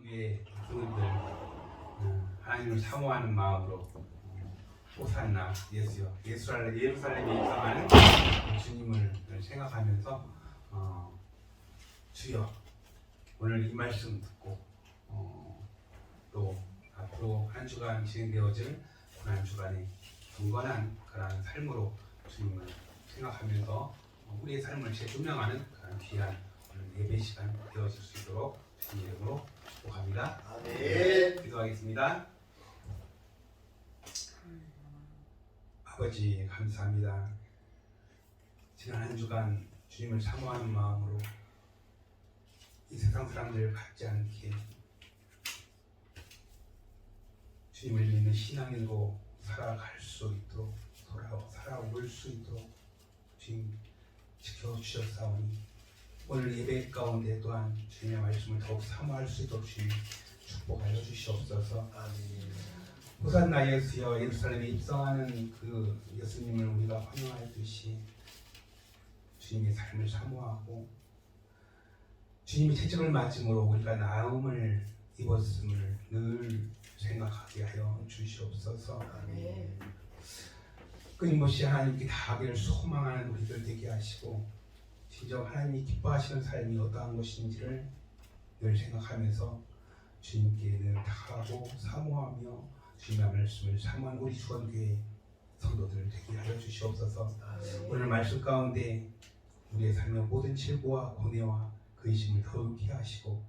주위의 교인들 하나님을 사모하는 마음으로 호산나 예수여 예루살렘에 입성하는 주님을 생각하면서 주여 오늘 이 말씀 듣고 또 앞으로 한 주간 진행되어질 고난 주간에 경건한 그러한 삶으로 주님을 생각하면서 우리의 삶을 재조명하는 그런 귀한 예배 시간 되어질 수 있도록 주님 이름으로 축복합니다. 아멘. 기도하겠습니다. 아버지 감사합니다. 지난 한 주간 주님을 사모하는 마음으로 이 세상 사람들 같지 않게 주님을 믿는 신앙인으로 살아갈 수 있도록 살아올 수 있도록 주님 지켜주셨사오니 오늘 예배 가운데 또한 주님의 말씀을 더욱 사모할 수 있도록 주님 축복하여 주시옵소서. 호산나 예수여 예루살렘에 입성하는 그 예수님을 우리가 환영하듯이 주님의 삶을 사모하고 주님이 채찍을 맞음으로 우리가 나음을 입었음을 늘 생각하게 하여 주시옵소서. 끊임없이 하나님께 다하기를 소망하는 우리들 되게 하시고 진정 하나님이 기뻐하시는 삶이 어떠한 것인지를 늘 생각하면서 주님께 늘 다하고 사모하며 주님의 말씀을 사모하는 우리 주원교회 성도들 되게 하여 주시옵소서. 오늘 말씀 가운데 우리의 삶의 모든 질고와 고뇌와 근심을 더욱히 하시고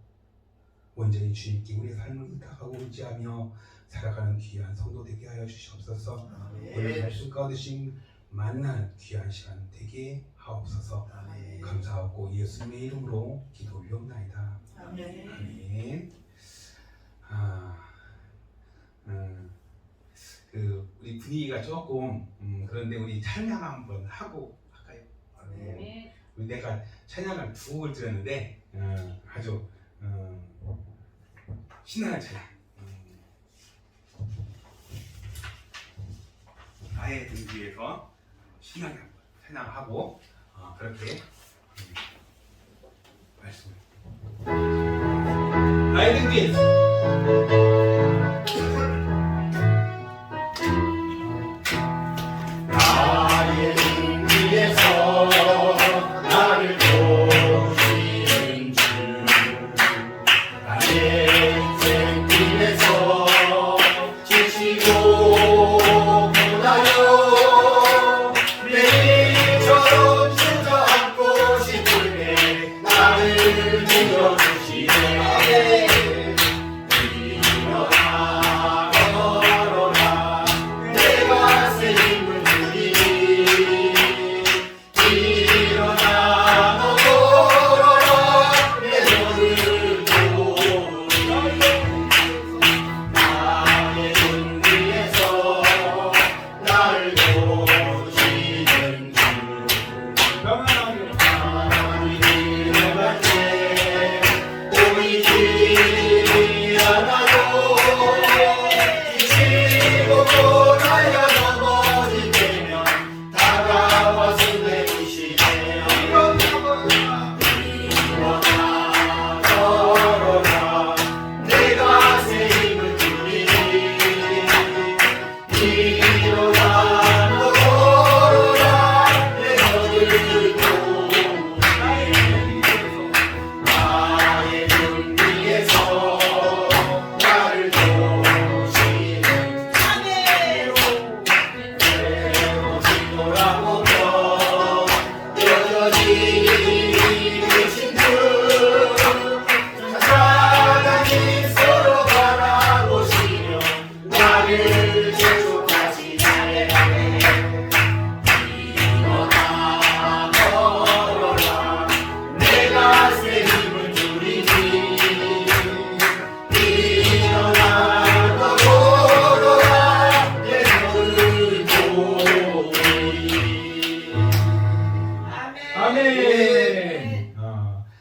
온전히 주님께 우리의 삶을 의탁하고 의지하며 살아가는 귀한 성도 되게 하여 주시옵소서. 오늘 말씀 가운데 주님 만난 귀한 시간 되게 하옵소서. 감사하고 예수님의 이름으로 기도 올려옵나이다. 아멘. 우리 분위기가 조금 그런데 우리 찬양 한번 하고 할까요? 우리 내가 찬양을 두 곡을 드렸는데 아주 신나는 찬양. 나의 등 뒤에서 신나게 한번 찬양하고 그렇게 말씀을 나의 등 뒤에서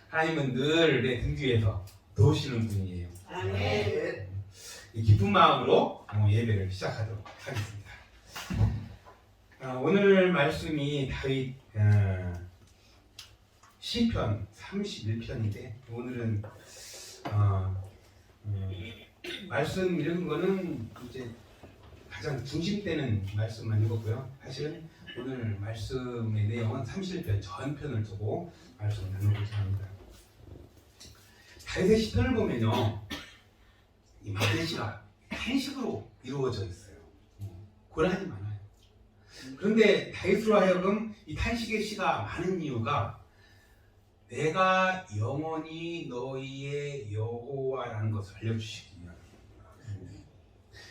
하나님은 늘 내 등 뒤에서 도우시는 분이에요. 아멘. 기쁜 마음으로 예배를 시작하도록 하겠습니다. 오늘 말씀이 다윗 시편 31편인데 오늘은 말씀 이런 거는 이제 가장 중심되는 말씀만 읽었고요. 사실은 오늘 말씀의 내용은 30편 전편을 두고 말씀을 나누고자 합니다. 다윗의 시편을 보면요, 이 메시지가 탄식으로 이루어져 있어요. 고난이 많아요. 그런데 다윗으로 하여금 이 탄식의 시가 많은 이유가 내가 영원히 너희의 여호와라는 것을 알려주시기 위함입니다.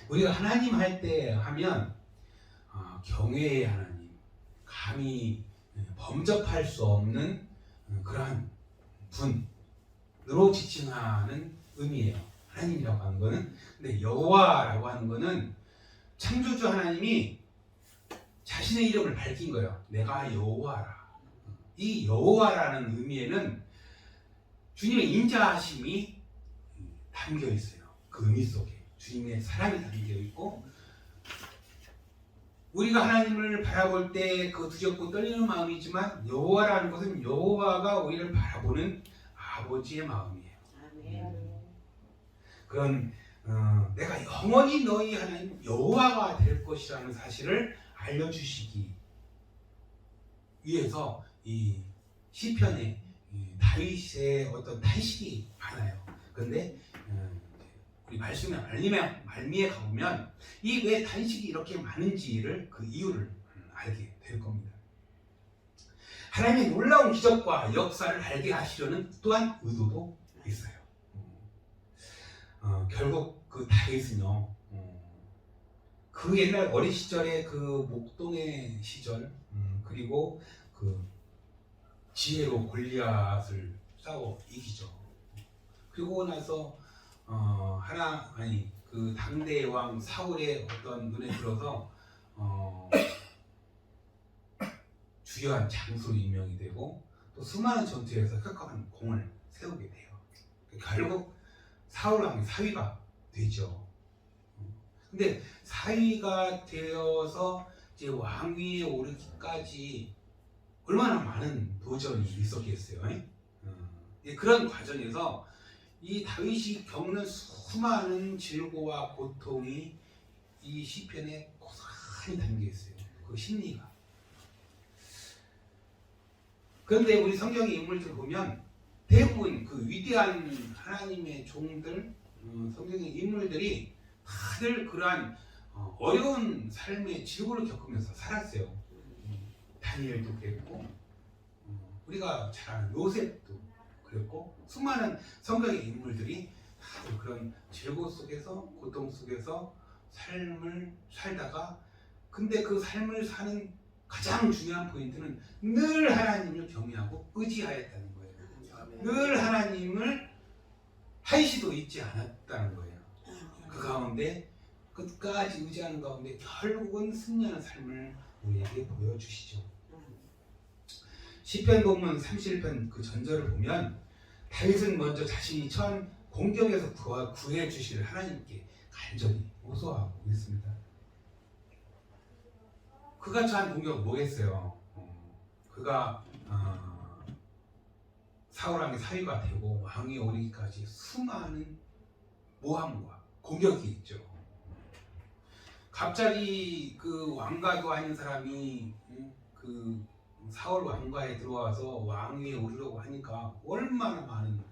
우리가 하나님 할 때 하면 경외의 하나님, 감히 범접할 수 없는 그러한 분으로 지칭하는 의미예요. 하나님이라고 하는 거는. 근데 여호와라고 하는 거는 창조주 하나님이 자신의 이름을 밝힌 거예요. 내가 여호와라. 이 여호와라는 의미에는 주님의 인자하심이 담겨 있어요. 그 의미 속에 주님의 사랑이 담겨 있고, 우리가 하나님을 바라볼 때 그 두렵고 떨리는 마음이지만 여호와라는 것은 여호와가 우리를 바라보는 아버지의 마음이에요. 그건 내가 영원히 너희 하나님 여호와가 될 것이라는 사실을 알려주시기 위해서 이 시편에 다윗의 어떤 탄식이 많아요. 그런데 우리 말씀의 말미에 가보면 이 왜 탄식이 이렇게 많은지를 그 이유를 알게 될 겁니다. 하나님의 놀라운 기적과 역사를 알게 하시려는 또한 의도도 있어요. 결국 그 다윗은요, 그 옛날 어린 시절의 그 목동의 시절, 그리고 그 지혜로 골리앗을 싸워 이기죠. 그리고 나서 그 당대 왕 사울의 어떤 눈에 들어서 주요한 장수로 임명이 되고, 또 수많은 전투에서 격한 공을 세우게 돼요. 결국 사울 왕이 사위가 되죠. 근데 사위가 되어서 이제 왕위에 오르기까지 얼마나 많은 도전이 있었겠어요. 그런 과정에서 이 다윗이 겪는 수많은 질고와 고통이 이 시편에 고스란히 담겨 있어요. 그 심리가. 그런데 우리 성경의 인물들 보면 대부분 그 위대한 하나님의 종들, 성경의 인물들이 다들 그러한 어려운 삶의 질고를 겪으면서 살았어요. 다니엘도 그랬고, 우리가 잘 아는 요셉도 그랬고, 수많은 성경의 인물들이 다들 그런 질고 속에서, 고통 속에서 삶을 살다가, 근데 그 삶을 사는 가장 중요한 포인트는 늘 하나님을 경외하고 의지하였다는 거예요. 늘 하나님을 한시도 잊지 않았다는 거예요. 그 가운데 끝까지 의지하는 가운데 결국은 승리하는 삶을 우리에게 보여주시죠. 시편 본문 31편 그 전절을 보면 다윗은 먼저 자신이 처한 공경에서 구해 주실 하나님께 간절히 호소하고 있습니다. 그가 처한 공격은 뭐겠어요? 그가 사울 왕의 사위가 되고 왕위에 오르기까지 수많은 모함과 공격이 있죠. 갑자기 그 왕가도 아닌 사람이 그 사울 왕가에 들어와서 왕위에 오르려고 하니까 얼마나 많은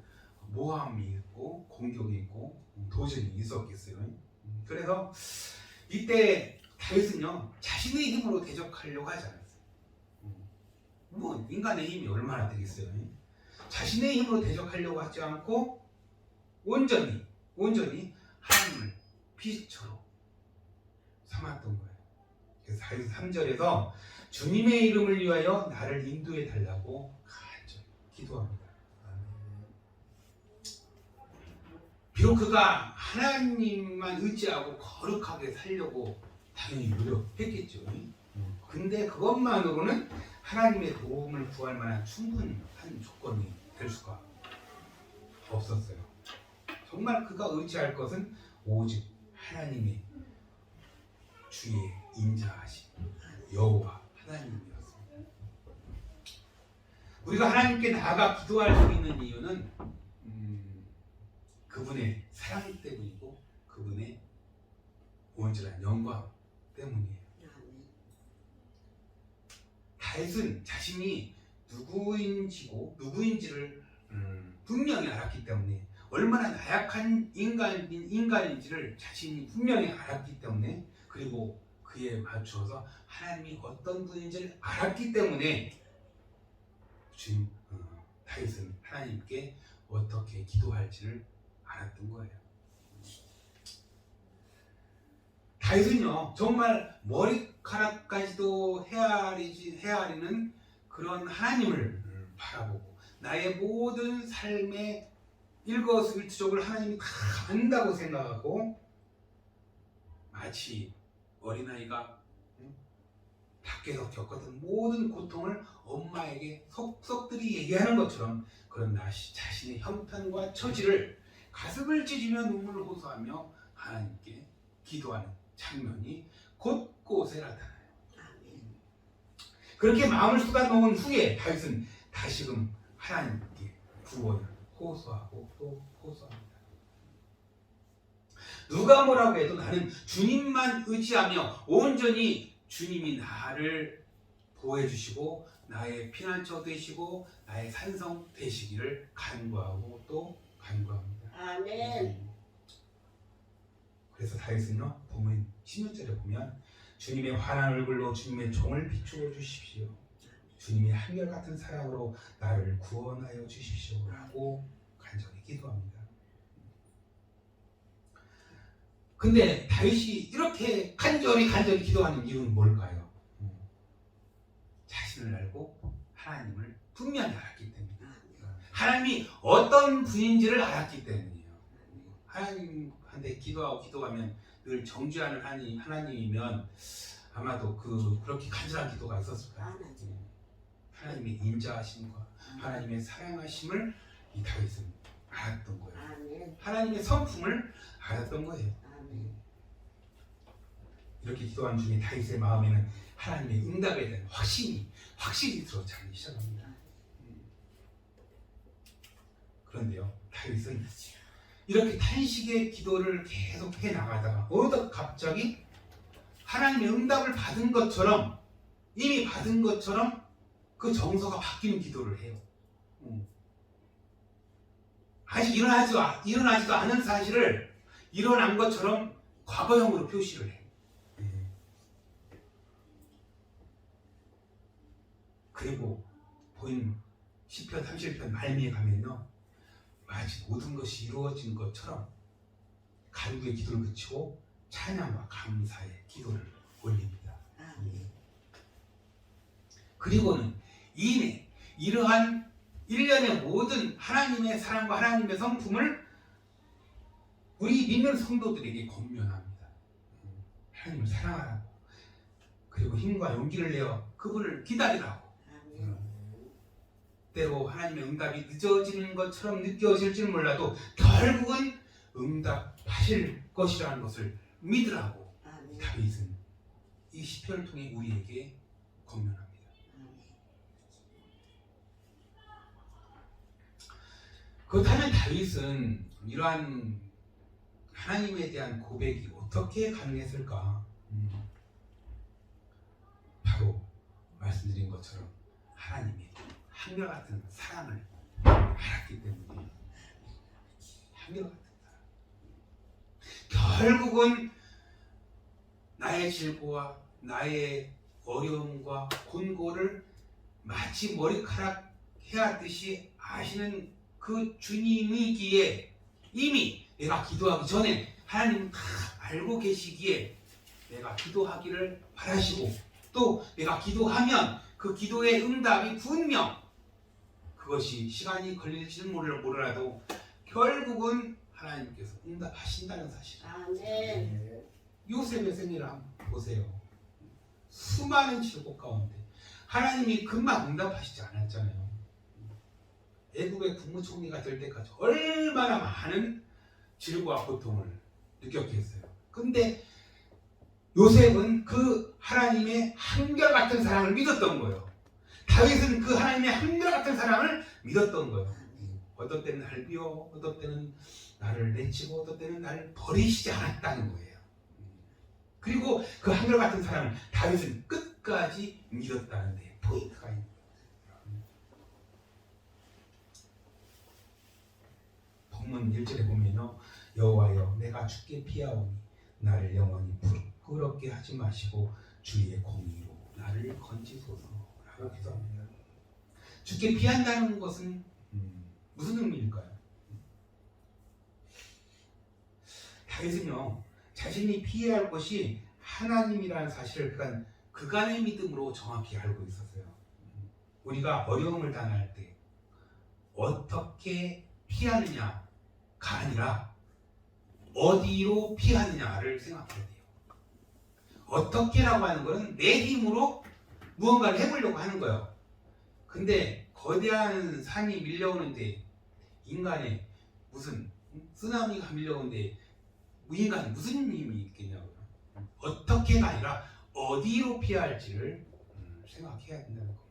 모함이 있고 공격이 있고 도전이 있었겠어요. 그래서 이때 다윗은요, 자신의 힘으로 대적하려고 하지 않았어요. 뭐 인간의 힘이 얼마나 되겠어요. 자신의 힘으로 대적하려고 하지 않고 온전히 하나님을 피처로 삼았던 거예요. 그래서 다윗 3절에서 주님의 이름을 위하여 나를 인도해 달라고 간절히 기도합니다. 비록 그가 하나님만 의지하고 거룩하게 살려고 당연히 노력했겠죠. 근데 그것만으로는 하나님의 도움을 구할 만한 충분한 조건이 될 수가 없었어요. 정말 그가 의지할 것은 오직 하나님의 주의 인자하신 여호와 하나님이었습니다. 우리가 하나님께 나아가 기도할 수 있는 이유는 그분 그분의 사랑 때문이고 그분의 온전한 영광 때문이에요. 다윗은 자신이 누구인지를 분명히 알았기 때문에, 얼마나 나약한 인간인지를 자신이 분명히 알았기 때문에, 그리고 그에 맞추어서 하나님이 어떤 분인지를 알았기 때문에 지금 다윗은 하나님께 어떻게 기도할지를 알았던 거예요. 다윗은요 정말 머리카락까지도 헤아리는 그런 하나님을 바라보고, 나의 모든 삶의 일거수일투족을 하나님이 다 안다고 생각하고, 마치 어린아이가 밖에서 겪었던 모든 고통을 엄마에게 속속들이 얘기하는 것처럼, 그런 자신의 형편과 처지를 가슴을 찢으며 눈물을 호소하며 하나님께 기도하는 장면이 곳곳에 나타나요. 그렇게 마음을 쏟아놓은 후에 다윗은 다시금 하나님께 구원을 호소하고 또 호소합니다. 누가 뭐라고 해도 나는 주님만 의지하며 온전히 주님이 나를 보호해 주시고 나의 피난처 되시고 나의 산성 되시기를 간구하고 또 간구합니다. 아멘. 그래서 다윗은요 보면 10년절에 보면 주님의 환한 얼굴로 주님의 종을 비추어 주십시오. 주님의 한결같은 사랑으로 나를 구원하여 주십시오 라고 간절히 기도합니다. 근데 다윗이 이렇게 간절히 기도하는 이유는 뭘까요? 자신을 알고 하나님을 분명히 알았기 때문입니다. 하나님이 어떤 분인지를 알았기 때문이에요. 하나님한테 기도하면 늘 정죄하는 하나님이면 아마도 그렇게 간절한 기도가 있었을까요? 하나님의 인자하심과 하나님의 사랑하심을 이 다윗은 알았던 거예요. 하나님의 성품을 알았던 거예요. 이렇게 기도한 중에 다윗의 마음에는 하나님의 응답에 대한 확신이 들어차기 시작합니다. 그런데요, 다윗은 이렇게 탄식의 기도를 계속 해나가다가 어느덧 갑자기 하나님의 응답을 받은 것처럼, 이미 받은 것처럼 그 정서가 바뀌는 기도를 해요. 아직 일어나지도 않은 사실을 일어난 것처럼 과거형으로 표시를 해요. 그리고 본 시편 31편 말미에 가면요, 마치 모든 것이 이루어진 것처럼 간구의 기도를 그치고 찬양과 감사의 기도를 올립니다. 그리고는 이내 이러한 일련의 모든 하나님의 사랑과 하나님의 성품을 우리 믿는 성도들에게 권면합니다. 하나님을 사랑하라고, 그리고 힘과 용기를 내어 그분을 기다리라고. 때로 하나님의 응답이 늦어지는 것처럼 느껴질지는 몰라도 결국은 응답하실 것이라는 것을 믿으라고 다윗은 이 시편을 통해 우리에게 권면합니다. 그렇다면 다윗은 이러한 하나님에 대한 고백이 어떻게 가능했을까? 바로 말씀드린 것처럼 하나님이 한결같은 사랑을 알았기 때문에. 한결같은 사랑. 결국은 나의 질고와 나의 어려움과 곤고를 마치 머리카락 헤아듯이 아시는 그 주님이기에, 이미 내가 기도하기 전에 하나님은 다 알고 계시기에 내가 기도하기를 바라시고, 또 내가 기도하면 그 기도의 응답이 분명, 그것이 시간이 걸릴지는 몰라도 결국은 하나님께서 응답하신다는 사실. 아멘. 요셉의 생애를 한번 보세요. 수많은 질곡 가운데 하나님이 금방 응답하시지 않았잖아요. 애국의 국무총리가 될 때까지 얼마나 많은 질고와 고통을 느꼈겠어요. 근데 요셉은 그 하나님의 한결같은 사랑을 믿었던 거예요. 다윗은 그 하나님의 한결같은 사랑을 믿었던 거예요. 어떤 때는 나를 비워, 어떤 때는 나를 내치고, 어떤 때는 나를 버리시지 않았다는 거예요. 그리고 그 한결같은 사랑을 다윗은 끝까지 믿었다는데 포인트가 있는 거예요. 본문 1절에 보면요, 여호와여 내가 주께 피하오니 나를 영원히 부끄럽게 하지 마시고 주의 공의로 나를 건지소서라고 기도합니다. 주께 피한다는 것은 무슨 의미일까요? 다윗은요, 자신이 피해야 할 것이 하나님이라는 사실을 그간의 믿음으로 정확히 알고 있었어요. 우리가 어려움을 당할 때 어떻게 피하느냐가 아니라 어디로 피하느냐를 생각해야 돼요. 어떻게라고 하는 것은 내 힘으로 무언가를 해보려고 하는 거예요. 근데 거대한 산이 밀려오는데 인간의 무슨 쓰나미가 밀려오는데 인간이 무슨 힘이 있겠냐고요. 어떻게가 아니라 어디로 피할지를 생각해야 된다는 거예요.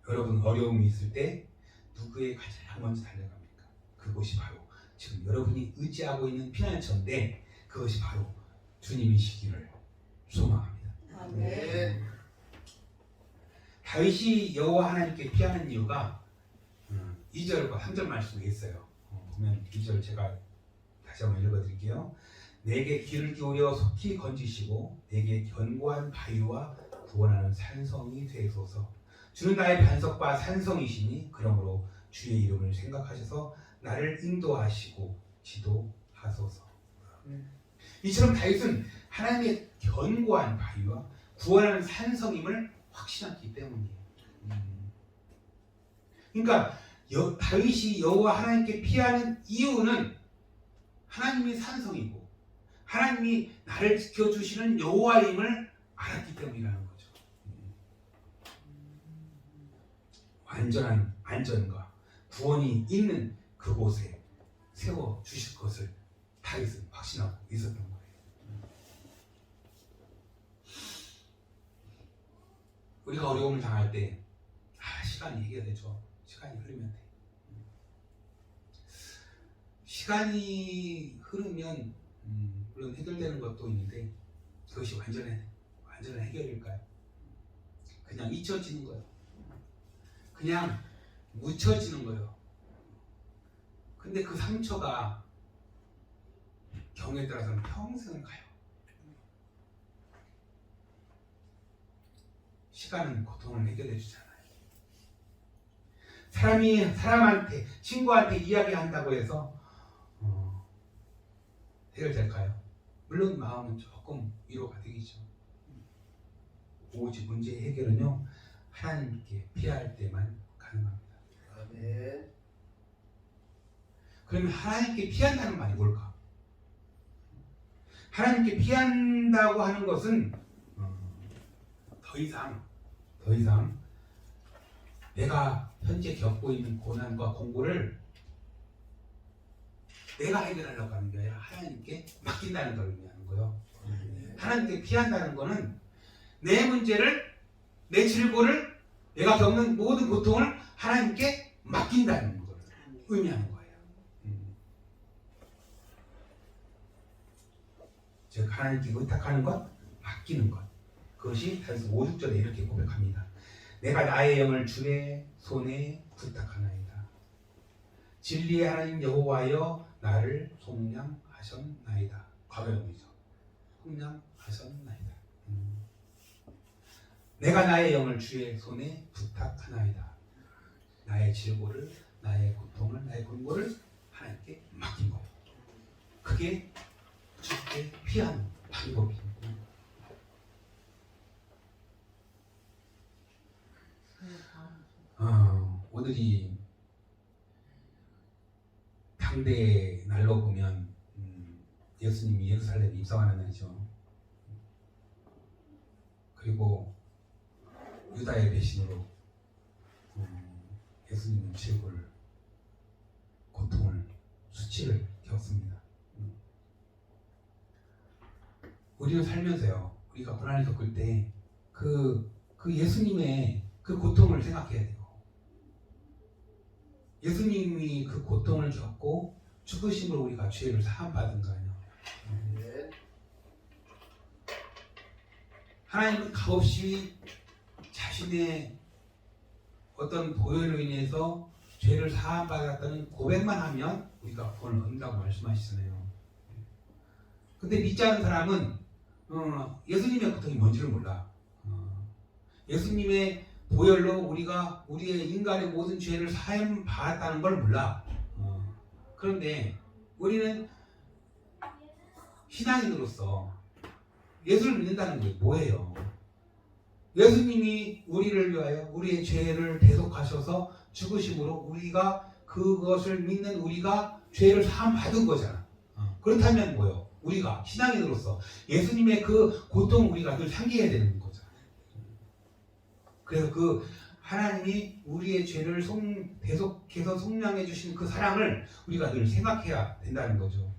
여러분 어려움이 있을 때 누구에 가장 먼저 달려갑니까? 그것이 바로 지금 여러분이 의지하고 있는 피난처인데 그것이 바로 주님이시기를 소망합니다. 아멘. 다윗이 여호와 하나님께 피하는 이유가 2절과 3절 말씀에 있어요. 보면 2절 제가 다시 한번 읽어드릴게요. 내게 귀를 기울여 속히 건지시고 내게 견고한 바위와 구원하는 산성이 되소서. 주는 나의 반석과 산성이시니 그러므로 주의 이름을 생각하셔서 나를 인도하시고 지도하소서. 이처럼 다윗은 하나님의 견고한 바위와 구원하는 산성임을 확신했기 때문이에요. 그러니까 다윗이 여호와 하나님께 피하는 이유는 하나님이 산성이고 하나님이 나를 지켜주시는 여호와임을 알았기 때문이라는 거죠. 완전한 안전과 구원이 있는 그곳에 세워주실 것을 다윗은 확신하고 있었던 거예요. 우리가 어려움을 당할 때 시간이 해결되죠. 시간이 흐르면 돼. 시간이 흐르면 물론 해결되는 것도 있는데 그것이 완전한 해결일까요? 그냥 잊혀지는 거예요. 그냥 묻혀지는 거예요. 근데 그 상처가 경우에 따라서는 평생을 가요. 시간은 고통을 해결해 주잖아요. 사람이 사람한테, 친구한테 이야기한다고 해서 해결될까요? 물론 마음은 조금 위로가 되겠죠. 오직 문제의 해결은요, 하나님께 피할 때만 가능합니다. 아멘. 그러면 하나님께 피한다는 말이 뭘까? 하나님께 피한다고 하는 것은 더 이상 내가 현재 겪고 있는 고난과 공고를 내가 해결하려고 하는 게 아니라 하나님께 맡긴다는 걸 의미하는 거예요. 하나님께 피한다는 것은 내 문제를, 내 질고를, 내가 겪는 모든 고통을 하나님께 맡긴다는 걸 의미하는 거예요. 즉 하나님께 의탁하는 것, 맡기는 것. 그것이 다윗은 5, 6절에 이렇게 고백합니다. 내가 나의 영을 주의 손에 부탁하나이다. 진리의 하나님 여호와여 나를 속량하셨나이다. 과거형이죠. 속량하셨나이다. 내가 나의 영을 주의 손에 부탁하나이다. 나의 질고를, 나의 고통을, 나의 공고를 하나님께 맡긴 거예요. 그게 주께 피하는 방법입니다. 오늘이 당대 날로 보면 예수님이 예루살렘에 입성하는 날이죠. 그리고 유다의 배신으로 예수님은 질고를, 고통을, 수치를 겪습니다. 우리는 살면서요, 우리가 고난을 겪을 때 그 예수님의 그 고통을 생각해야 돼요. 예수님이 그 고통을 겪고 죽으심으로 우리가 죄를 사함 받은 거 아니에요. 아멘. 하나님은 값없이 자신의 어떤 보혈로 인해서 죄를 사함 받았다는 고백만 하면 우리가 구원을 얻는다고 말씀하시잖아요. 근데 믿지 않은 사람은 예수님의 고통이 뭔지를 몰라. 예수님의 보혈로 우리가 우리의 인간의 모든 죄를 사함 받았다는 걸 몰라. 그런데 우리는 신앙인으로서 예수를 믿는다는 게 뭐예요? 예수님이 우리를 위하여 우리의 죄를 대속하셔서 죽으심으로 우리가 그것을 믿는 우리가 죄를 사함 받은 거잖아. 그렇다면 뭐예요? 우리가 신앙인으로서 예수님의 그 고통을 우리가 늘 상기해야 되는 거죠. 그래서 그 하나님이 우리의 죄를 대속해서 속량해 주신 그 사랑을 우리가 늘 생각해야 된다는 거죠.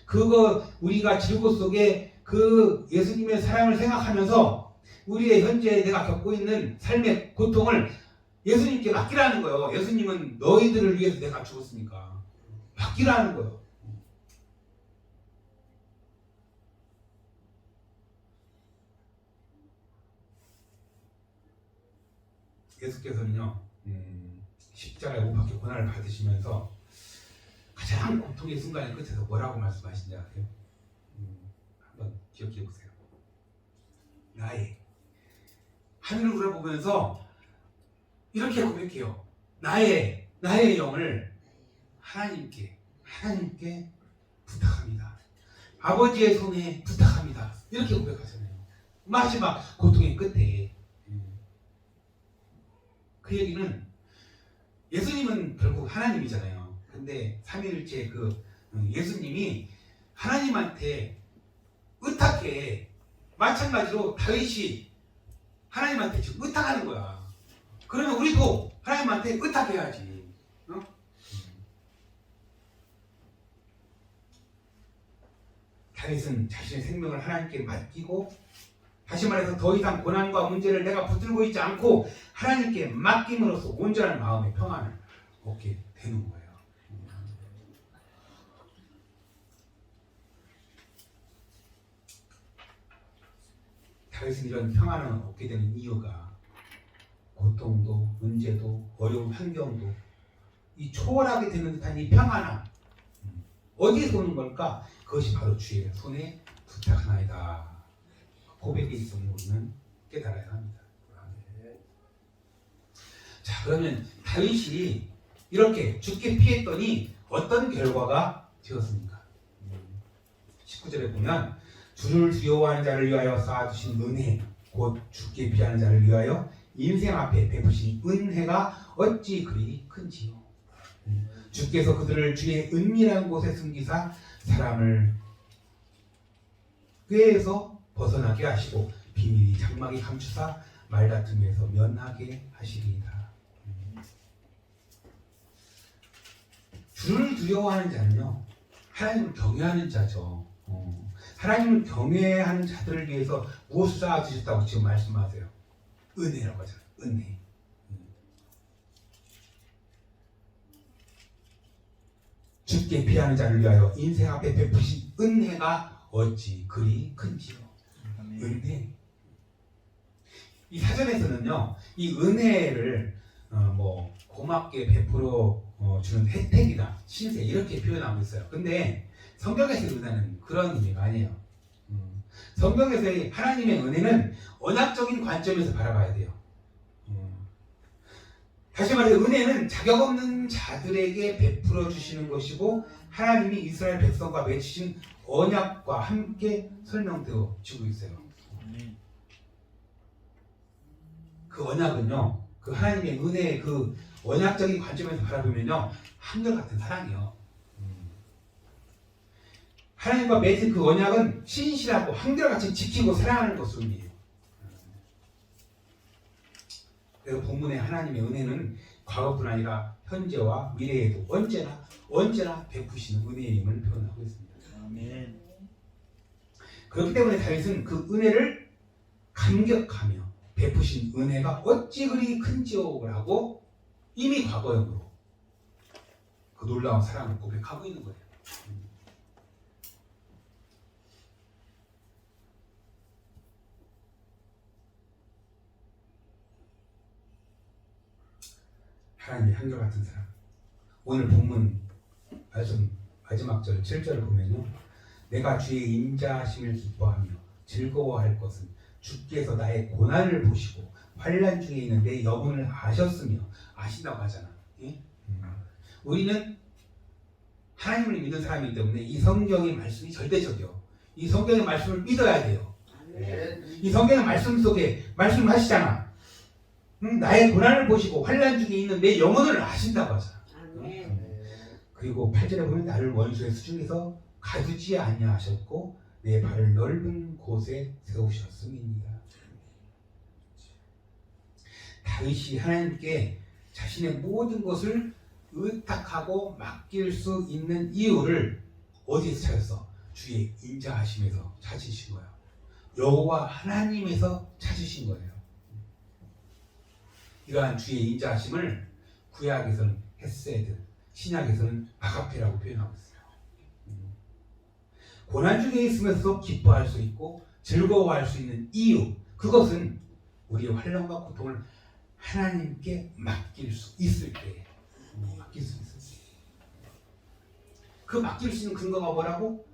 그거 우리가 질고 속에 그 예수님의 사랑을 생각하면서 우리의 현재 내가 겪고 있는 삶의 고통을 예수님께 맡기라는 거예요. 예수님은 너희들을 위해서 내가 죽었으니까 맡기라는 거예요. 예수께서는요, 십자가에 못 박혀 고난을 받으시면서 가장 고통의 순간의 끝에서 뭐라고 말씀하신지 아세요? 한번 기억해 보세요. 나의 하늘을 우러보면서 이렇게 고백해요. 나의 영을 하나님께 부탁합니다. 아버지의 손에 부탁합니다. 이렇게 고백하잖아요. 마지막 고통의 끝에. 그 얘기는 예수님은 결국 하나님이잖아요. 근데 삼위일체 그 예수님이 하나님한테 의탁해. 마찬가지로 다윗이 하나님한테 지금 의탁하는 거야. 그러면 우리도 하나님한테 의탁해야지. 다윗은 자신의 생명을 하나님께 맡기고, 다시 말해서 더 이상 고난과 문제를 내가 붙들고 있지 않고 하나님께 맡김으로써 온전한 마음의 평안을 얻게 되는 거예요. 다윗은 이런 평안을 얻게 되는 이유가 고통도 문제도 어려운 환경도 이 초월하게 되는 듯한 이 평안함, 어디에서 오는 걸까? 그것이 바로 주의 손에 부탁하나이다. 고백에 있음을 우리는 깨달아야 합니다. 자, 그러면 다윗이 이렇게 죽게 피했더니 어떤 결과가 되었습니까? 19절에 보면 주를 두려워하는 자를 위하여 쌓아두신 은혜, 곧 죽게 피하는 자를 위하여 인생 앞에 베푸신 은혜가 어찌 그리 큰지요. 주께서 그들을 주의 은밀한 곳에 숨기사 사람을 꾀에서 벗어나게 하시고 비밀이 장막에 감추사 말다툼에서 면하게 하시리이다. 주를 두려워하는 자는요, 하나님을 경외하는 자죠. 하나님을 경외하는 자들을 위해서 무엇을 쌓아주셨다고 지금 말씀하세요? 은혜라고 하잖아요. 은혜. 죽게 피하는 자를 위하여 인생 앞에 베푸신 은혜가 어찌 그리 큰지요. 은혜. 이 사전에서는요, 이 은혜를 고맙게 베풀어 주는 혜택이다, 신세 이렇게 표현하고 있어요. 근데 성경에서의 은혜는 그런 의미가 아니에요. 성경에서의 하나님의 은혜는 언약적인 관점에서 바라봐야 돼요. 다시 말해서 은혜는 자격 없는 자들에게 베풀어 주시는 것이고, 하나님이 이스라엘 백성과 맺으신 언약과 함께 설명되어 주고 있어요. 그 언약은요, 그 하나님의 은혜의 그 언약적인 관점에서 바라보면요, 한결같은 사랑이요. 하나님과 맺은 그 언약은 신실하고 한결같이 지키고 사랑하는 것으로 의미해요. 그래서 본문의 하나님의 은혜는 과거뿐 아니라 현재와 미래에도 언제나 베푸시는 은혜임을 표현하고 있습니다. 아멘. 그렇기 때문에 다윗은 그 은혜를 감격하며 베푸신 은혜가 어찌 그리 큰지요라고 이미 과거형으로 그 놀라운 사랑을 고백하고 있는 거예요. 하나님의 한결같은 사랑. 오늘 본문 말씀 마지막 절 7절을 보면요, 내가 주의 인자하심을 기뻐하며 즐거워할 것은 주께서 나의 고난을 보시고 환난 중에 있는 내 영혼을 아셨으며, 아신다고 하잖아. 예? 우리는 하나님을 믿는 사람이기 때문에 이 성경의 말씀이 절대적이요. 이 성경의 말씀을 믿어야 돼요. 아멘. 이 성경의 말씀 속에 말씀하시잖아. 나의 고난을 보시고 환난 중에 있는 내 영혼을 아신다고 하잖아. 그리고 8절에 보면 나를 원수의 수중에서 가두지 아니하셨고 내 발을 넓은 곳에 세우셨음입니다. 다윗이 하나님께 자신의 모든 것을 의탁하고 맡길 수 있는 이유를 어디에서 찾았어? 주의 인자하심에서 찾으신 거예요. 여호와 하나님에서 찾으신 거예요. 이러한 주의 인자하심을 구약에서는 헤세드, 신약에서는 아가페라고 표현하고 있어요. 고난 중에 있으면서 기뻐할 수 있고 즐거워할 수 있는 이유, 그것은 우리의 환난과 고통을 하나님께 맡길 수 있을 때, 맡길 수 있을 때, 그 맡길 수 있는 근거가 뭐라고?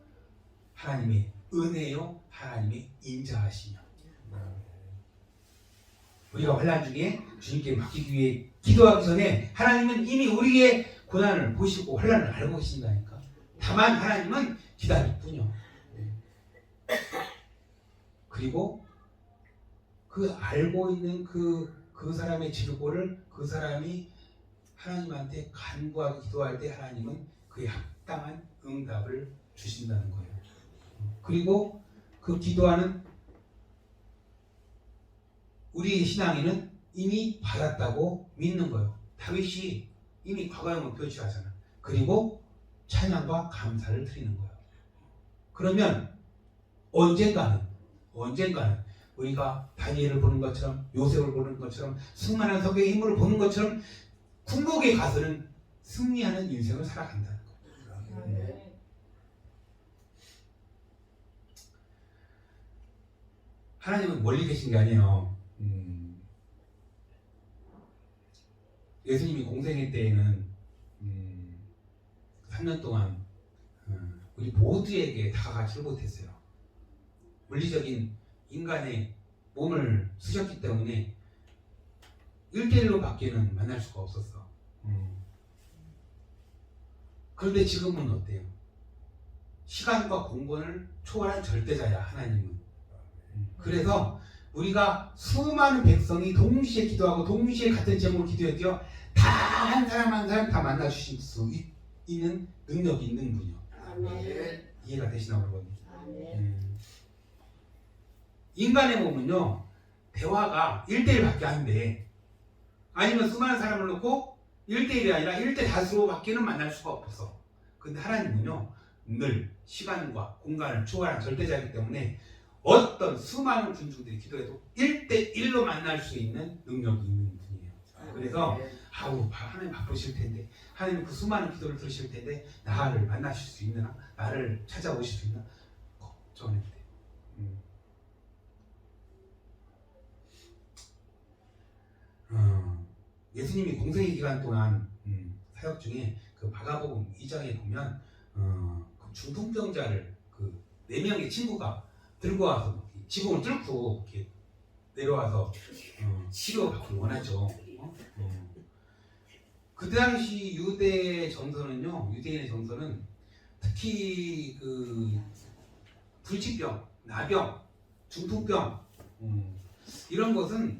하나님의 은혜요, 하나님의 인자하시며. 우리가 환난 중에 주님께 맡기기 위해 기도하기 전에 하나님은 이미 우리의 고난을 보시고 환난을 알고 계신다니까. 다만 하나님은 기다릴 뿐이요. 그리고 그 알고 있는 그 사람의 질고를 그 사람이 하나님한테 간구하고 기도할 때 하나님은 그에 합당한 응답을 주신다는 거예요. 그리고 그 기도하는 우리의 신앙인은 이미 받았다고 믿는 거예요. 다윗이 이미 과거형을 표시하잖아. 그리고 찬양과 감사를 드리는 거예요. 그러면 언젠가는 우리가 다니엘을 보는 것처럼, 요셉을 보는 것처럼, 수많은 성경의 인물을 보는 것처럼 궁극에 가서는 승리하는 인생을 살아간다는 거예요. 하나님은 멀리 계신 게 아니에요. 예수님이 공생애 때에는 3년 동안 우리 모두에게 다가가지 못했어요. 물리적인 인간의 몸을 쓰셨기 때문에 1대1로 밖에는 만날 수가 없었어. 그런데 지금은 어때요? 시간과 공간을 초월한 절대자야, 하나님은. 그래서 우리가 수많은 백성이 동시에 기도하고 동시에 같은 제목으로 기도해도요, 다 한 사람 한 사람 다 만나 주실 수 있는 능력이 있는 분이요. 아멘. 이해가 되시나 모르거든요. 인간의 몸은요, 대화가 1대1밖에 안 돼. 아니면 수많은 사람을 놓고 1대1이 아니라 1대 다수로 밖에는 만날 수가 없어. 근데 하나님은요, 늘 시간과 공간을 초월한 절대자이기 때문에 어떤 수많은 군중들이 기도해도 1대1로 만날 수 있는 능력이 있는 분이에요. 그래서 하나님 바쁘실 텐데, 하나님 그 수많은 기도를 들으실 텐데 나를 만나실 수 있느냐, 나를 찾아오실 수 있나 걱정해도 돼요. 예수님이 공생의 기간 동안 사역 중에 그 마가복음 2장에 보면 그 중풍병자를 그 4명의 친구가 들고 와서 지붕을 뚫고 이렇게 내려와서 치료받기를 원하죠. 그때 당시 유대인의 정서는 특히 그 불치병, 나병, 중풍병 이런 것은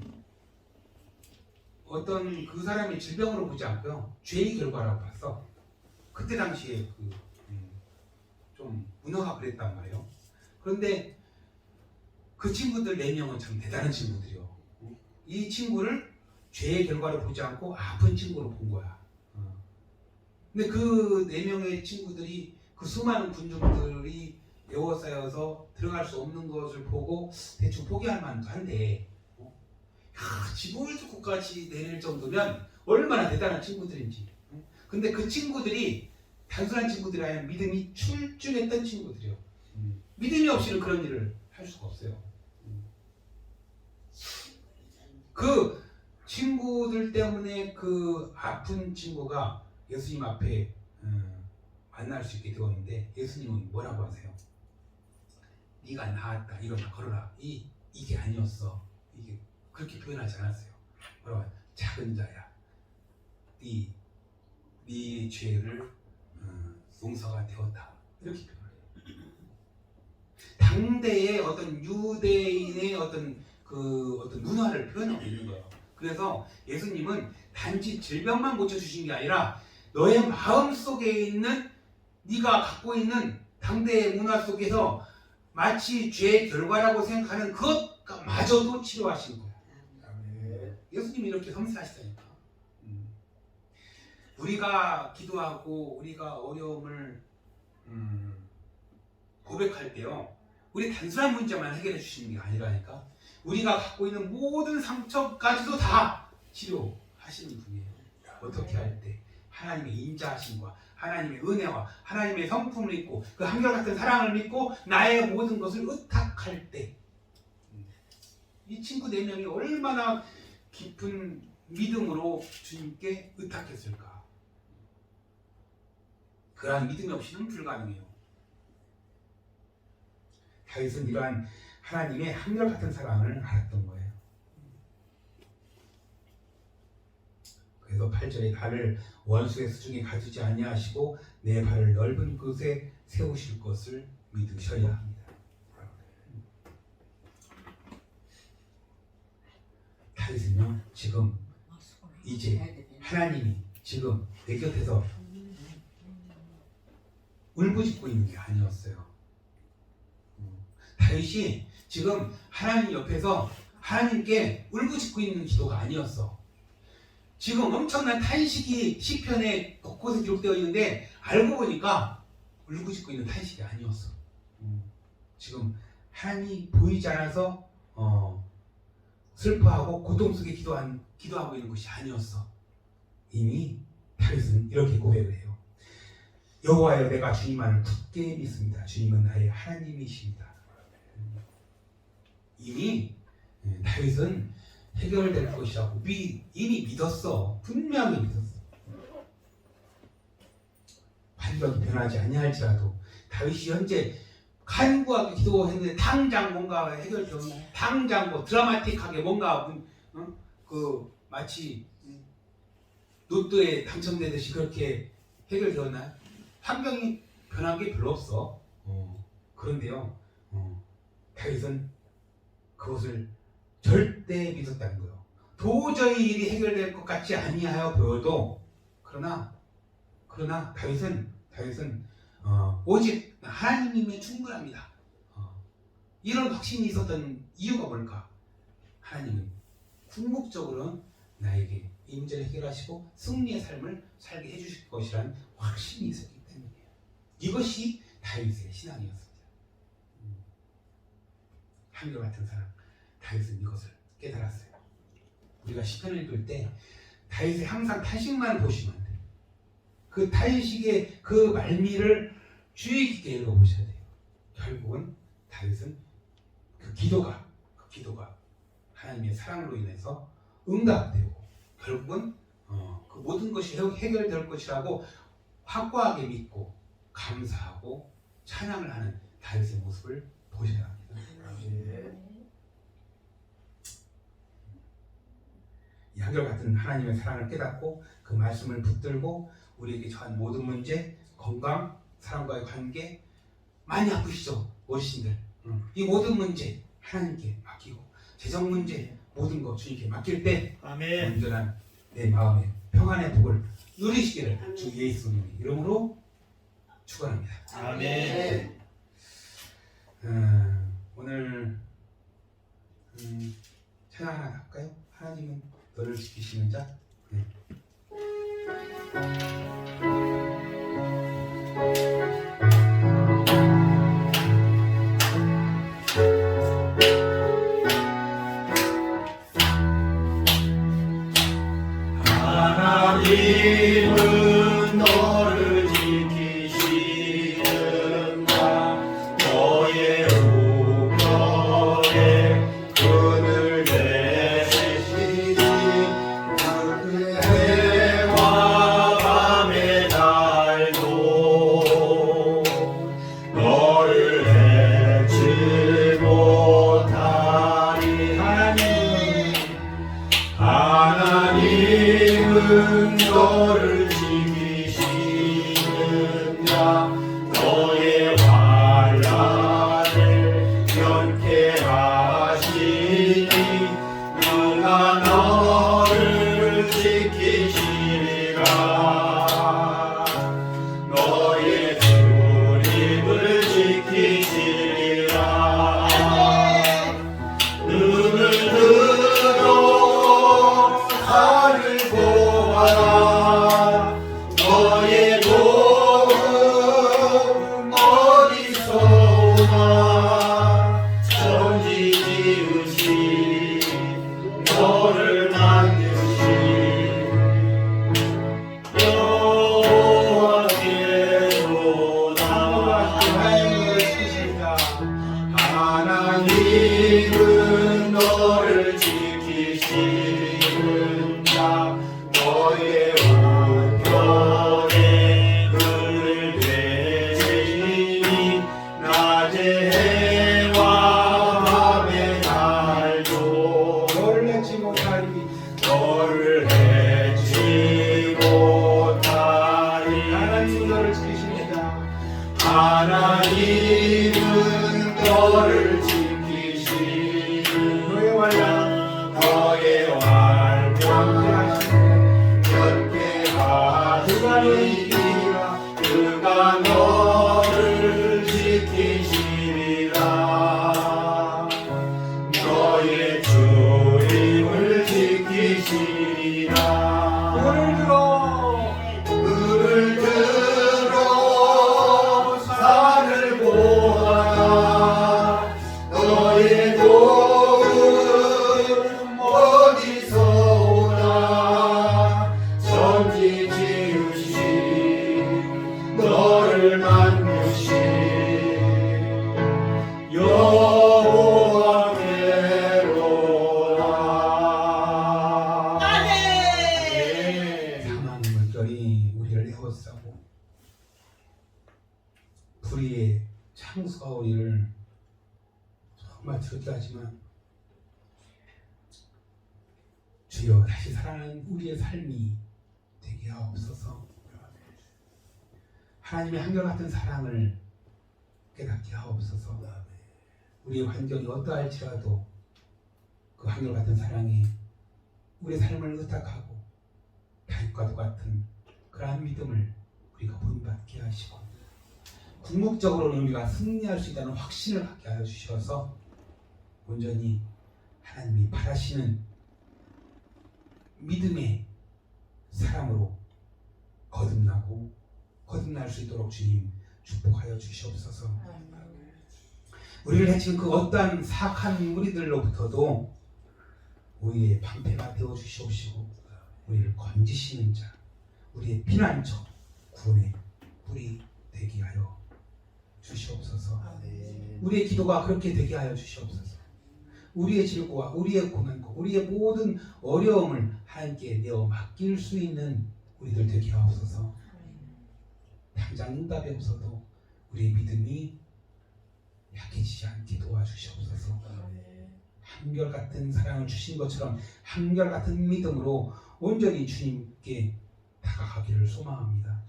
어떤 그 사람의 질병으로 보지 않고요, 죄의 결과라고 봤어. 그때 당시에 좀 문화가 그랬단 말이에요. 그런데 그 친구들 4명은 참 대단한 친구들이요. 이 친구를 죄의 결과로 보지 않고 아픈 친구로 본 거야. 근데 그 4명의 친구들이, 그 수많은 군중들이 에워싸여서 들어갈 수 없는 것을 보고 대충 포기할 만도 한데, 지붕을 뚫고까지 내릴 정도면 얼마나 대단한 친구들인지. 근데 그 친구들이 단순한 친구들이 아니라 믿음이 출중했던 친구들이요. 믿음이 없이는 그런 일을 할 수가 없어요. 그 친구들 때문에 그 아픈 친구가 예수님 앞에 만날 수 있게 되었는데 예수님은 뭐라고 하세요? 네가 나았다, 일어나 걸어라. 이게 아니었어. 이게 그렇게 표현하지 않았어요. 뭐라고 해요? 작은 자야. 네 죄를 용서가 되었다. 이렇게 표현해요. 당대의 어떤 유대인의 어떤 문화를 표현하고 있는 거예요. 그래서 예수님은 단지 질병만 고쳐주신 게 아니라 너의 마음 속에 있는 네가 갖고 있는 당대의 문화 속에서 마치 죄의 결과라고 생각하는 그것마저도 치료하신 거예요. 예수님이 이렇게 섬세하시다니까. 우리가 기도하고 우리가 어려움을 고백할 때요, 우리 단순한 문제만 해결해 주시는 게 아니라니까, 우리가 갖고 있는 모든 상처까지도 다 치료하시는 분이에요. 어떻게 할 때 하나님의 인자하심과 하나님의 은혜와 하나님의 성품을 믿고 그 한결같은 사랑을 믿고 나의 모든 것을 의탁할 때, 이 친구 4명이 얼마나 깊은 믿음으로 주님께 의탁했을까. 그러한 믿음이 없이는 불가능해요. 다윗은 이러한 하나님의 한결같은 사랑을 알았던 거예요. 그래서 8절에 발을 원수의 수중에 가두지 아니하시고 내 발을 넓은 곳에 세우실 것을 믿으셔야 합니다. 다윗은요, 지금 이제 하나님이 지금 내 곁에서 울부짖고 있는 게 아니었어요. 다윗이 지금 하나님 옆에서 하나님께 울부짖고 있는 기도가 아니었어. 지금 엄청난 탄식이 시편에 곳곳에 기록되어 있는데 알고 보니까 울부짖고 있는 탄식이 아니었어. 지금 하나님이 보이지 않아서 슬퍼하고 고통 속에 기도하고 있는 것이 아니었어. 이미 다윗은 이렇게 고백을 해요. 여호와여, 내가 주님만을 굳게 믿습니다. 주님은 나의 하나님이십니다. 이미 다윗은 해결될 것이라고 이미 믿었어. 분명히 믿었어. 환경이 변하지 아니할지라도 다윗이 현재 간구하게 기도했는데 당장 뭔가 해결되었나? 당장 뭐 드라마틱하게 뭔가 마치 로또에 당첨되듯이 그렇게 해결되었나? 환경이 변한 게 별로 없어. 그런데요, 다윗은 그것을 절대 믿었다는 거예요. 도저히 일이 해결될 것 같지 아니하여 보여도 그러나 다윗은 오직 하나님이면 충분합니다. 이런 확신이 있었던 이유가 뭘까? 하나님은 궁극적으로 나에게 이 문제를 해결하시고 승리의 삶을 살게 해주실 것이라는 확신이 있었기 때문이에요. 이것이 다윗의 신앙이었습니다. 한결같은 사랑, 다윗은 이것을 깨달았어요. 우리가 시편을 읽을 때 다윗의 항상 탄식만 보시면 안 돼요. 그 탄식의 그 말미를 주의 깊게 읽어보셔야 돼요. 결국은 다윗은 그 기도가 하나님의 사랑으로 인해서 응답되고 결국은 그 모든 것이 해결될 것이라고 확고하게 믿고 감사하고 찬양을 하는 다윗의 모습을 보셔야 합니다. 이 한결같은 하나님의 사랑을 깨닫고 그 말씀을 붙들고 우리에게 처한 모든 문제, 건강, 사람과의 관계, 많이 아프시죠? 어르신들. 이 모든 문제 하나님께 맡기고 재정 문제 모든 것 주님께 맡길 때 아멘. 온전한 내 마음의 평안의 복을 누리시기를 주 예수님의 이름으로 축원합니다. 아멘. 오늘 찬양 하나 할까요? 하나님은 너를 지키시는 자. 하나님은 하나님은 너를 지키시니 너의 완랑 너의 활명 함께하시리라 그가 너를 지키시리라 너의 주님을 지키시리라 눈을 들어 눈을 들어 산을 보아라 너의 도움 어디서 오나 천지 지으신 너를 만드신 여호와께로라. 사망 물결이 우리를 에워싸고 불의의 창수가 우리를 정말 두렵게 하지만 주여 다시 살아나는 우리의 삶이 되게 하옵소서. 하나님의 한결같은 사랑을 깨닫게 하옵소서. 우리의 환경이 어떠할지라도 그 한결같은 사랑이 우리의 삶을 의탁하고 다윗과도 같은 그러한 믿음을 우리가 본받게 하시고 궁극적으로는 우리가 승리할 수 있다는 확신을 갖게 하여 주셔서 온전히 하나님이 바라시는 믿음의 사람으로 거듭날 수 있도록 주님 축복하여 주시옵소서. 우리를 해치는 그 어떠한 사악한 무리들로부터도 우리의 방패가 되어 주시옵시고 우리를 건지시는 자, 우리의 피난처, 구원의 뿔이 되게 하여 주시옵소서. 우리의 기도가 그렇게 되게 하여 주시옵소서. 우리의 질고와 우리의 고난과 우리의 모든 어려움을 하나님께 내어 맡길 수 있는 우리들 되게 하옵소서. 당장 응답이 없어도 우리의 믿음이 약해지지 않게 도와주시옵소서. 한결같은 사랑을 주신 것처럼 한결같은 믿음으로 온전히 주님께 다가가기를 소망합니다.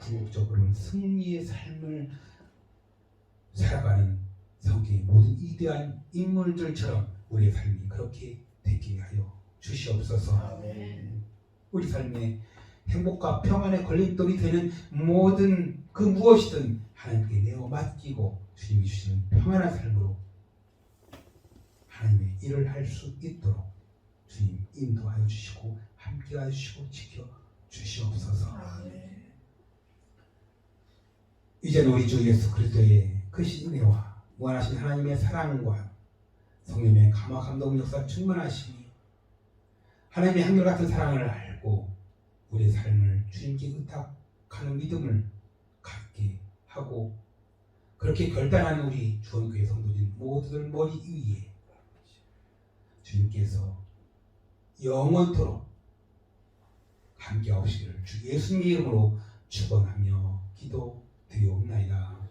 궁극적으로는 승리의 삶을 살아가는 성경의 모든 이대한 인물들처럼 우리의 삶이 그렇게 되게 하여 주시옵소서. 우리 삶의 행복과 평안의 걸림돌이 되는 모든 그 무엇이든 하나님께 내어 맡기고 주님이 주시는 평안한 삶으로 하나님의 일을 할 수 있도록 주님 인도하여 주시고 함께하여 주시고 지켜 주시옵소서. 이제는 우리 주 예수 그리스도의 크신 은혜와 무한하신 하나님의 사랑과 성령의 감화 감동 역사 충만하시니 하나님의 한결같은 사랑을 알고 우리의 삶을 주님께 의탁하는 믿음을 갖게 하고 그렇게 결단한 우리 주원교회 성도들 모두들 머리 위에 주님께서 영원토록 함께 하시기를 주 예수님의 이름으로 축원하며 기도드리옵나이다.